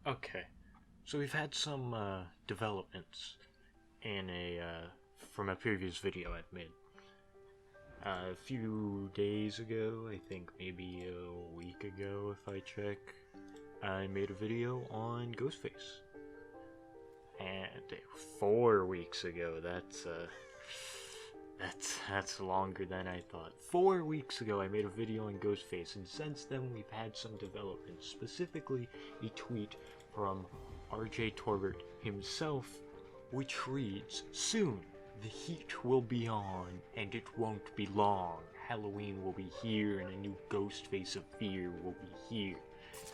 Okay, so we've had some developments in from a previous video I've made. A few days ago, I think maybe a week ago if I check, I made a video on GhostFace. And 4 weeks ago, that's longer than I thought. 4 weeks ago I made a video on GhostFace, and since then we've had some developments, specifically a tweet from RJ Torbert himself, which reads, "Soon, the heat will be on, and it won't be long. Halloween will be here, and a new Ghostface of fear will be here.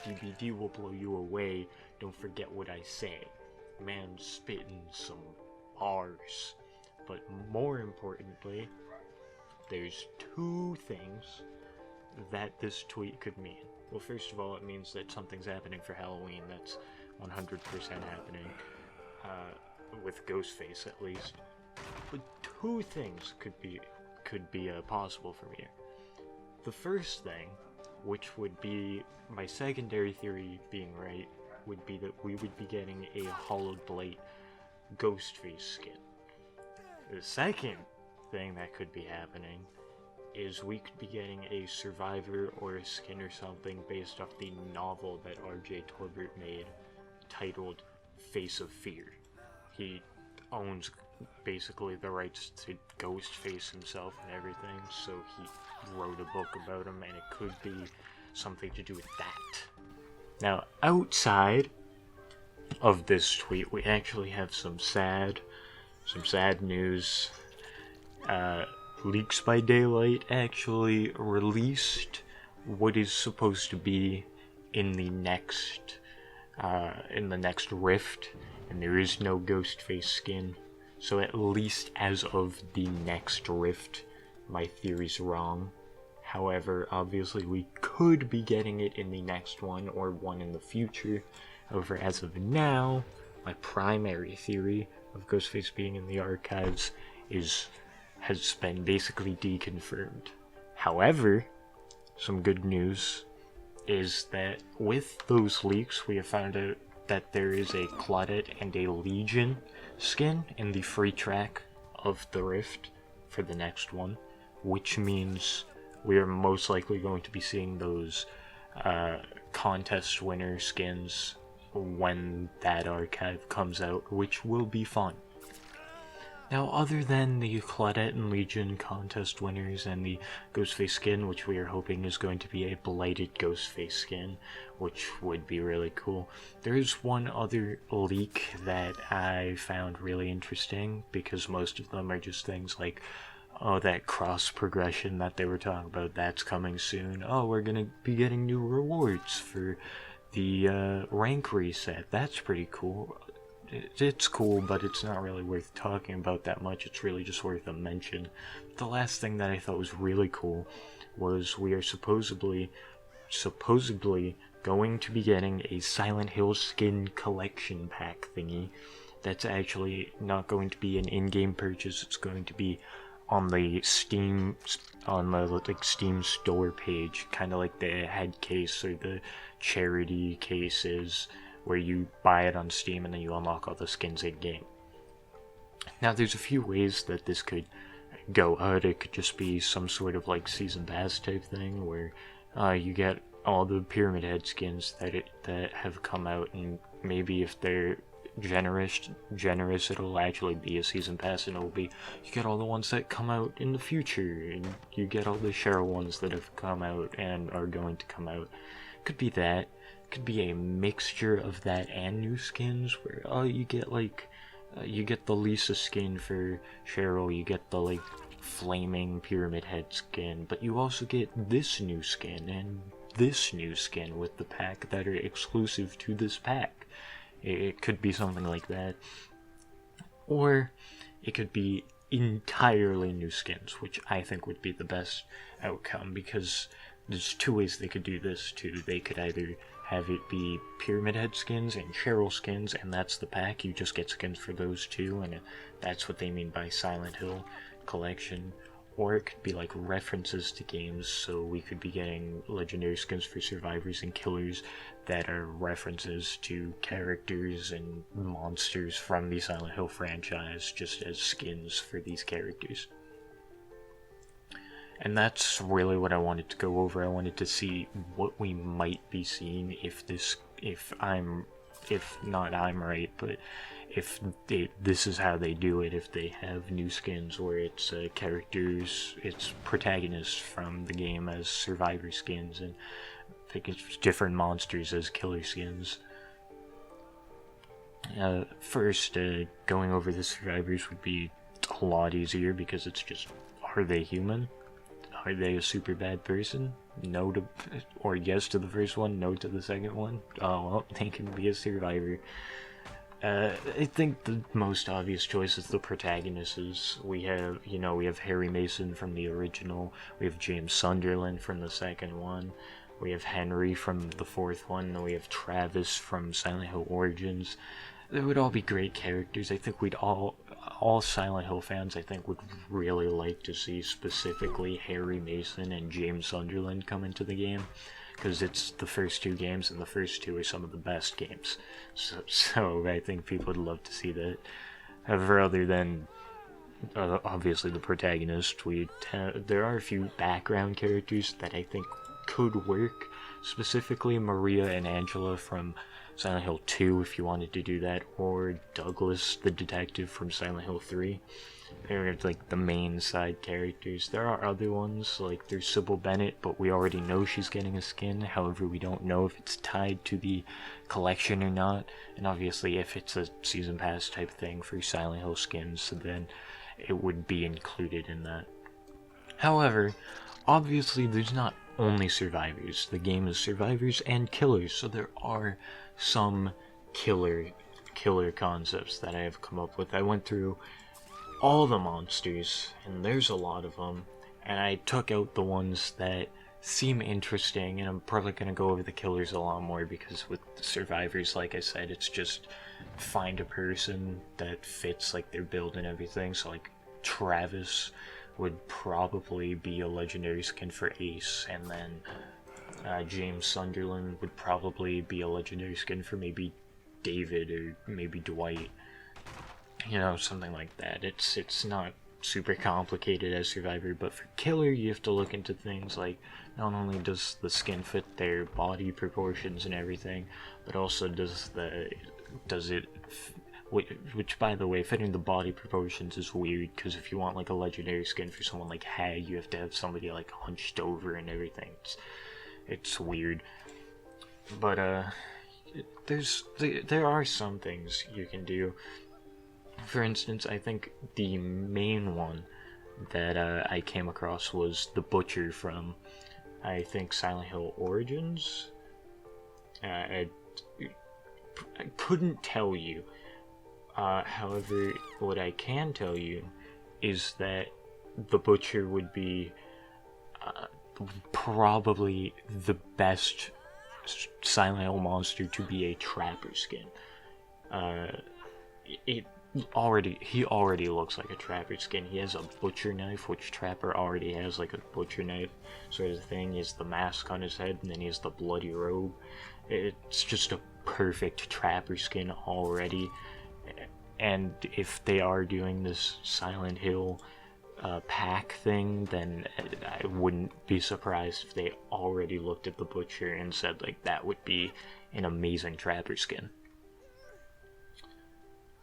DBD will blow you away, don't forget what I say. Man spitting some bars." But more importantly, there's two things that this tweet could mean. Well, first of all, it means that something's happening for Halloween. That's 100% happening, with Ghostface at least. But two things could be possible from here. The first thing, which would be my secondary theory being right, would be that we would be getting a hollowed blade Ghostface skin. The second thing that could be happening is we could be getting a survivor or a skin or something based off the novel that RJ Torbert made, titled Face of Fear. He owns basically the rights to Ghostface himself and everything, so he wrote a book about him, and it could be something to do with that. Now, outside of this tweet, we actually have some sad news. Leaks by Daylight actually released what is supposed to be in the next rift, and there is no Ghostface skin. So at least as of the next rift, my theory's wrong. However, obviously we could be getting it in the next one or one in the future. However, as of now, my primary theory of Ghostface being in the archives has been basically deconfirmed. However, some good news is that with those leaks, we have found out that there is a Claudette and a Legion skin in the free track of the Rift for the next one, which means we are most likely going to be seeing those contest winner skins when that archive comes out, which will be fun. Now, other than the Claudette and Legion contest winners and the Ghostface skin, which we are hoping is going to be a blighted Ghostface skin, which would be really cool, there is one other leak that I found really interesting, because most of them are just things like, oh, that cross progression that they were talking about, that's coming soon. Oh, we're gonna be getting new rewards for the rank reset. That's pretty cool. It's cool, but it's not really worth talking about that much. It's really just worth a mention. The last thing that I thought was really cool was we are supposedly going to be getting a Silent Hill skin collection pack thingy. That's actually not going to be an in-game purchase. It's going to be on the Steam store page, kind of like the head case or the charity cases, where you buy it on Steam and then you unlock all the skins in-game. Now, there's a few ways that this could go out. It could just be some sort of like season pass type thing, where you get all the Pyramid Head skins that have come out, and maybe if they're generous, it'll actually be a season pass, and it'll be, you get all the ones that come out in the future, and you get all the Cheryl ones that have come out and are going to come out. Could be that. Could be a mixture of that and new skins, where you get like you get the Lisa skin for Cheryl, you get the like flaming Pyramid Head skin, but you also get this new skin and this new skin with the pack that are exclusive to this pack. It could be something like that, or it could be entirely new skins, which I think would be the best outcome, because there's two ways they could do this too. They could either have it be Pyramid Head skins and Cheryl skins, and that's the pack. You just get skins for those two, and that's what they mean by Silent Hill collection. or it could be like references to games, so we could be getting legendary skins for survivors and killers that are references to characters and monsters from the Silent Hill franchise, just as skins for these characters. And that's really what I wanted to go over. I wanted to see what we might be seeing if not I'm right, but if this is how they do it, if they have new skins where it's characters, it's protagonists from the game as survivor skins, and I think it's different monsters as killer skins. First, going over the survivors would be a lot easier because it's just, are they human? Are they a super bad person? No to, or yes to the first one, no to the second one? Oh, well, they can be a survivor. I think the most obvious choice is the protagonists. We have Harry Mason from the original, we have James Sunderland from the second one, we have Henry from the fourth one, and we have Travis from Silent Hill Origins. They would all be great characters. I think we'd all Silent Hill fans, I think, would really like to see specifically Harry Mason and James Sunderland come into the game, because it's the first two games, and the first two are some of the best games. So I think people would love to see that. However, other than obviously the protagonist, there are a few background characters that I think could work. Specifically, Maria and Angela from Silent Hill 2, if you wanted to do that, or Douglas, the detective from Silent Hill 3. They're like the main side characters. There are other ones, like there's Sybil Bennett, but we already know she's getting a skin. However, we don't know if it's tied to the collection or not. And obviously, if it's a season pass type thing for Silent Hill skins, then it would be included in that. However, obviously there's not only survivors. The game is survivors and killers, so there are some killer concepts that I have come up with. I went through all the monsters, and there's a lot of them, and I took out the ones that seem interesting, and I'm probably going to go over the killers a lot more, because with the survivors, like I said, it's just find a person that fits like their build and everything. So like Travis would probably be a legendary skin for Ace, and then James Sunderland would probably be a legendary skin for maybe David or maybe Dwight. You know, something like that. It's not super complicated as Survivor, but for Killer you have to look into things like, not only does the skin fit their body proportions and everything, but also does it, which by the way, fitting the body proportions is weird, because if you want like a legendary skin for someone like Hag, you have to have somebody like hunched over and everything. It's weird. But there are some things you can do. For instance, I think the main one that I came across was the Butcher from, I think, Silent Hill Origins. I couldn't tell you. However, what I can tell you is that the Butcher would be probably the best Silent Hill monster to be a Trapper skin. He already looks like a Trapper skin. He has a butcher knife, which Trapper already has, like a butcher knife sort of thing. He has the mask on his head, and then he has the bloody robe. It's just a perfect Trapper skin already. And if they are doing this Silent Hill pack thing, then I wouldn't be surprised if they already looked at the Butcher and said, like, that would be an amazing Trapper skin.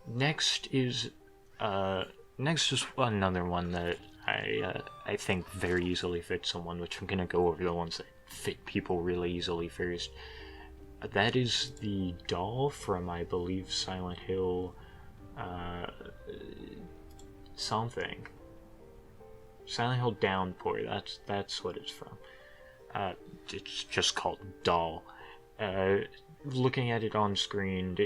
Next is another one that I think very easily fits someone, which I'm gonna go over the ones that fit people really easily first. That is the doll from, I believe, Silent Hill something. Silent Hill Downpour, that's what it's from. It's just called Doll. Looking at it on screen,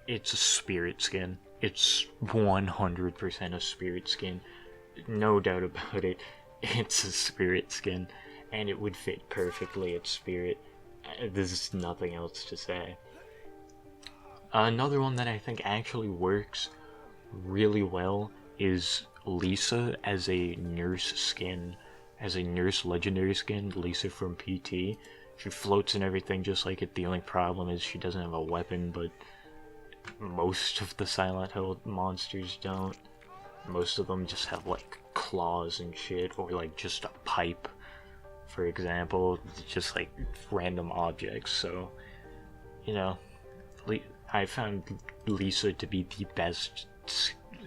it's a spirit skin. It's 100% a spirit skin. No doubt about it. It's a spirit skin, and it would fit perfectly at spirit. There's nothing else to say. Another one that I think actually works really well is Lisa as a nurse skin, as a nurse legendary skin, Lisa from PT. She floats and everything just like it. The only problem is she doesn't have a weapon, but most of the Silent Hill monsters don't. Most of them just have like claws and shit, or like just a pipe, for example, just like random objects. So, you know, I found Lisa to be the best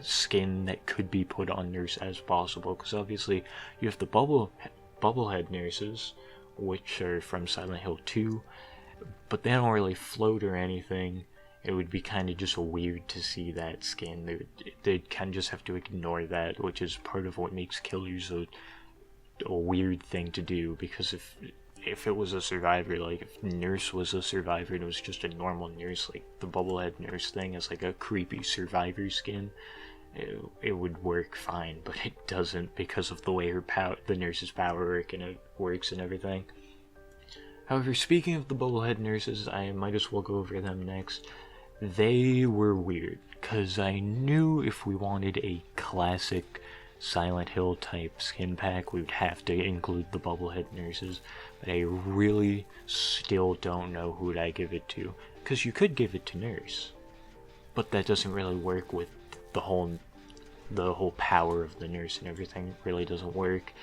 skin that could be put on Nurse as possible, because obviously you have the bubblehead nurses, which are from Silent Hill 2, but they don't really float or anything. It would be kind of just weird to see that skin. They'd kind of just have to ignore that, which is part of what makes killers a weird thing to do, because if it was a survivor, like if Nurse was a survivor and it was just a normal nurse, like the bubblehead nurse thing is like a creepy survivor skin, it would work fine, but it doesn't because of the way the nurse's power works and everything. However, speaking of the bubblehead nurses, I might as well go over them next. They were weird, because I knew if we wanted a classic Silent Hill type skin pack, we would have to include the bubblehead nurses, but I really still don't know who I give it to, because you could give it to Nurse, but that doesn't really work with the whole power of the nurse and everything. Really doesn't work.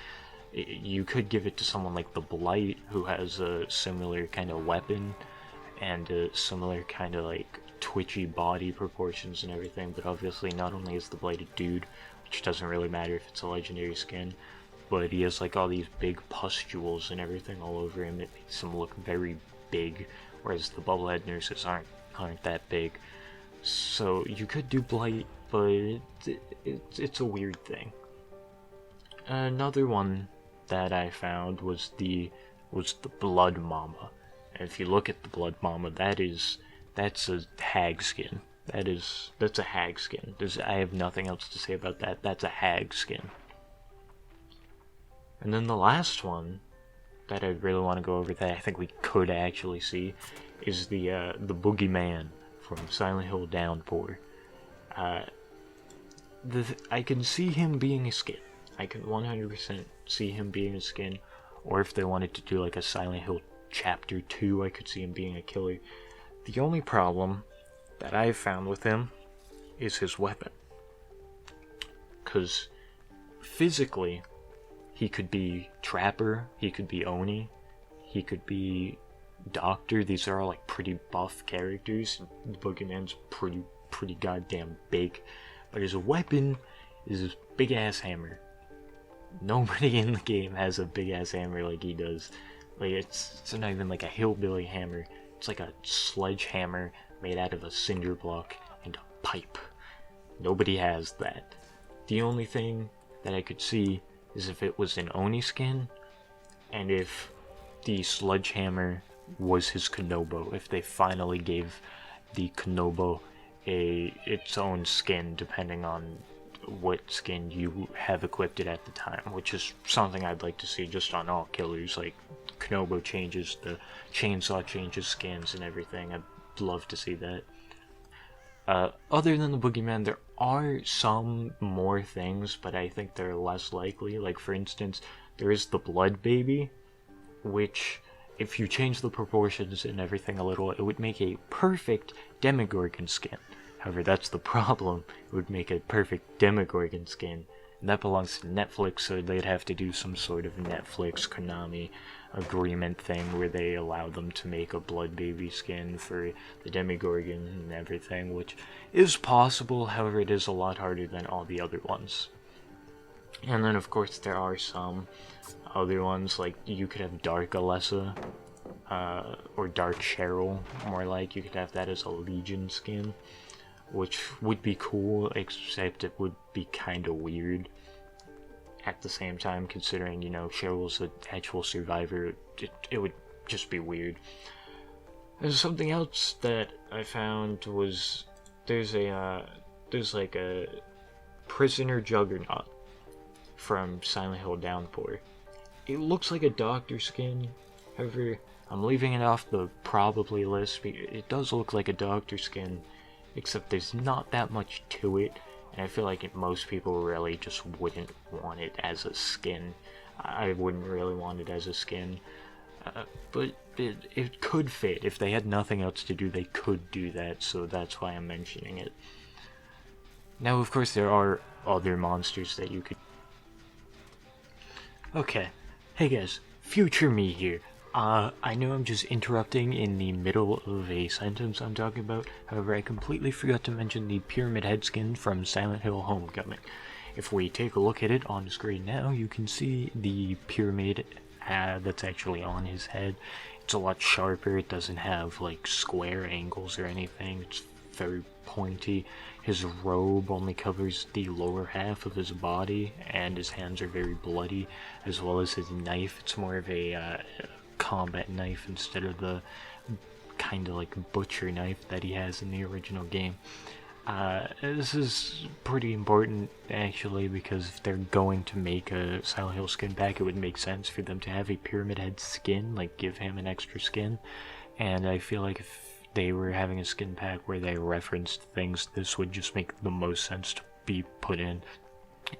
You could give it to someone like the Blight, who has a similar kind of weapon and a similar kind of like twitchy body proportions and everything, but obviously not only is the Blight a dude, which doesn't really matter if it's a legendary skin, but he has like all these big pustules and everything all over him. It makes him look very big, whereas the bubblehead nurses aren't that big. So you could do Blight, but it's a weird thing. Another one that I found was the Blood Mama. And if you look at the Blood Mama, that's a hag skin. That's a hag skin. I have nothing else to say about that. That's a hag skin. And then the last one that I really want to go over that I think we could actually see is the Boogie Man from Silent Hill Downpour. I can see him being a skin. I can 100% see him being a skin. Or if they wanted to do like a Silent Hill Chapter 2, I could see him being a killer. The only problem that I've found with him is his weapon. Because physically, he could be Trapper, he could be Oni, he could be Doctor. These are all like pretty buff characters. The Boogeyman's pretty goddamn big. But his weapon is this big ass hammer. Nobody in the game has a big ass hammer like he does. Like it's not even like a hillbilly hammer. It's like a sledgehammer made out of a cinder block and a pipe. Nobody has that. The only thing that I could see is if it was an Oni skin, and if the sledgehammer was his Konobo. If they finally gave the Konobo its own skin, depending on what skin you have equipped it at the time, which is something I'd like to see just on all killers. Like Konobo changes, the chainsaw changes skins and everything. I'd love to see that. Other than the Boogeyman, there are some more things, but I think they're less likely. Like for instance, there is the Blood Baby, which if you change the proportions and everything a little, it would make a perfect Demogorgon skin. However, that's the problem. It would make a perfect Demogorgon skin, and that belongs to Netflix, so they'd have to do some sort of Netflix Konami agreement thing where they allow them to make a Blood Baby skin for the Demogorgon and everything, which is possible. However, it is a lot harder than all the other ones. And then of course there are some other ones, like you could have Dark Alessa, or Dark Cheryl, more like. You could have that as a Legion skin, which would be cool, except it would be kind of weird at the same time, considering, you know, Cheryl's an actual survivor. It would just be weird. There's something else that I found was, there's like a prisoner Juggernaut from Silent Hill Downpour. It looks like a doctor skin, however, I'm leaving it off the probably list because it does look like a doctor skin, except there's not that much to it, and I feel like most people really just wouldn't want it as a skin. I wouldn't really want it as a skin, but it could fit. If they had nothing else to do, they could do that, so that's why I'm mentioning it. Now, of course, there are other monsters that you could... Okay, hey guys, future me here. I know I'm just interrupting in the middle of a sentence I'm talking about, however I completely forgot to mention the Pyramid Head skin from Silent Hill Homecoming. If we take a look at it on the screen now, you can see the pyramid that's actually on his head. It's a lot sharper, it doesn't have like square angles or anything, it's very pointy. His robe only covers the lower half of his body, and his hands are very bloody, as well as his knife. It's more of a combat knife instead of the kind of like butcher knife that he has in the original game. This is pretty important actually, because if they're going to make a Silent Hill skin pack, it would make sense for them to have a Pyramid Head skin, like give him an extra skin. And I feel like if they were having a skin pack where they referenced things, this would just make the most sense to be put in.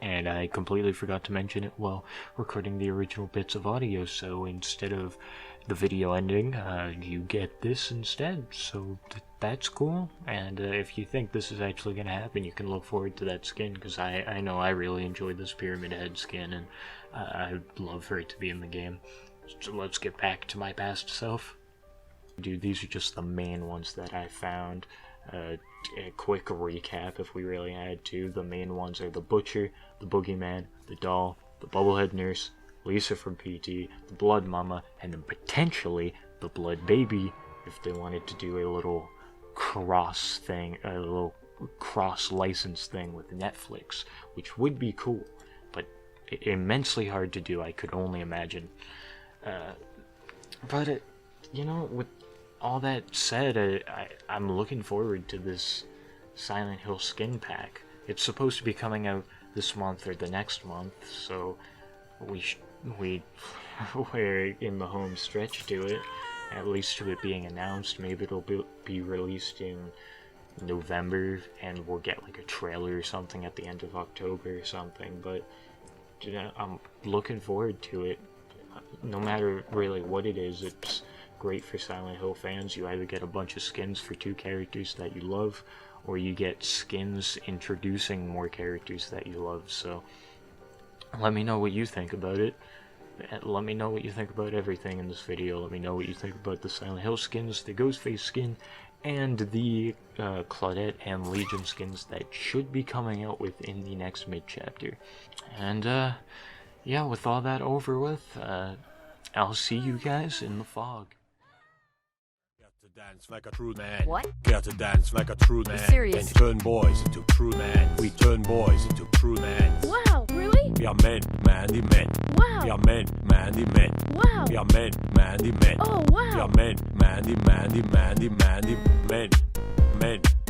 And I completely forgot to mention it while recording the original bits of audio, so instead of the video ending, you get this instead, so that's cool. And if you think this is actually going to happen, you can look forward to that skin, because I know I really enjoyed this Pyramid Head skin, and I'd love for it to be in the game. So let's get back to my past self. Dude, these are just the main ones that I found. A quick recap, if we really had to. The main ones are the Butcher, the Boogie Man, the Doll, the Bubblehead Nurse, Lisa from PT, the Blood Mama, and then potentially the Blood Baby, if they wanted to do a little cross thing, a little cross license thing with Netflix, which would be cool, but immensely hard to do, I could only imagine. But you know, with all that said, I'm looking forward to this Silent Hill skin pack. It's supposed to be coming out this month or the next month, so we're in the home stretch to it, at least to it being announced. Maybe it'll be released in November, and we'll get like a trailer or something at the end of October or something, but you know, I'm looking forward to it. No matter really what it is, it's great for Silent Hill fans. You either get a bunch of skins for 2 characters that you love, or you get skins introducing more characters that you love. So let me know what you think about it. Let me know what you think about everything in this video. Let me know what you think about the Silent Hill skins, the GhostFace skin, and the Claudette and Legion skins that should be coming out within the next mid-chapter. And yeah, with all that over with, I'll see you guys in the fog. Dance like a true man. What? Get to dance like a true man. Serious? And turn boys into true men. We turn boys into true men. Wow, really? We are men, manly men. Wow. We are men, manly men. Wow. We are men, manly men. Oh, We wow. are men, manly men.